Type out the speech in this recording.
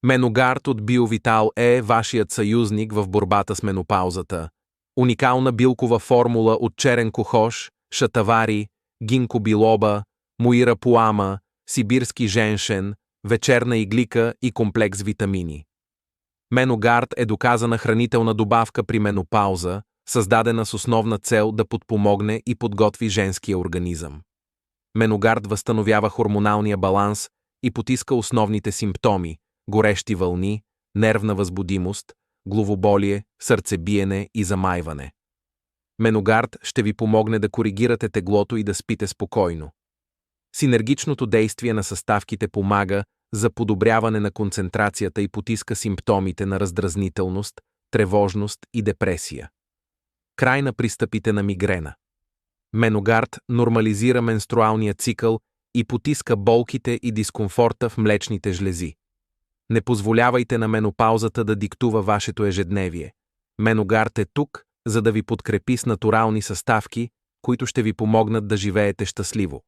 Меногард от Биовитал е вашият съюзник в борбата с менопаузата. Уникална билкова формула от черен кохош, шатавари, гинко билоба, муира пуама, сибирски женшен, вечерна иглика и комплекс витамини. Меногард е доказана хранителна добавка при менопауза, създадена с основна цел да подпомогне и подготви женския организъм. Меногард възстановява хормоналния баланс и потиска основните симптоми – горещи вълни, нервна възбудимост, главоболие, сърцебиене и замайване. Меногард ще ви помогне да коригирате теглото и да спите спокойно. Синергичното действие на съставките помага за подобряване на концентрацията и потиска симптомите на раздразнителност, тревожност и депресия. Край на пристъпите на мигрена. Меногард нормализира менструалния цикъл и потиска болките и дискомфорта в млечните жлези. Не позволявайте на менопаузата да диктува вашето ежедневие. Меногард е тук, за да ви подкрепи с натурални съставки, които ще ви помогнат да живеете щастливо.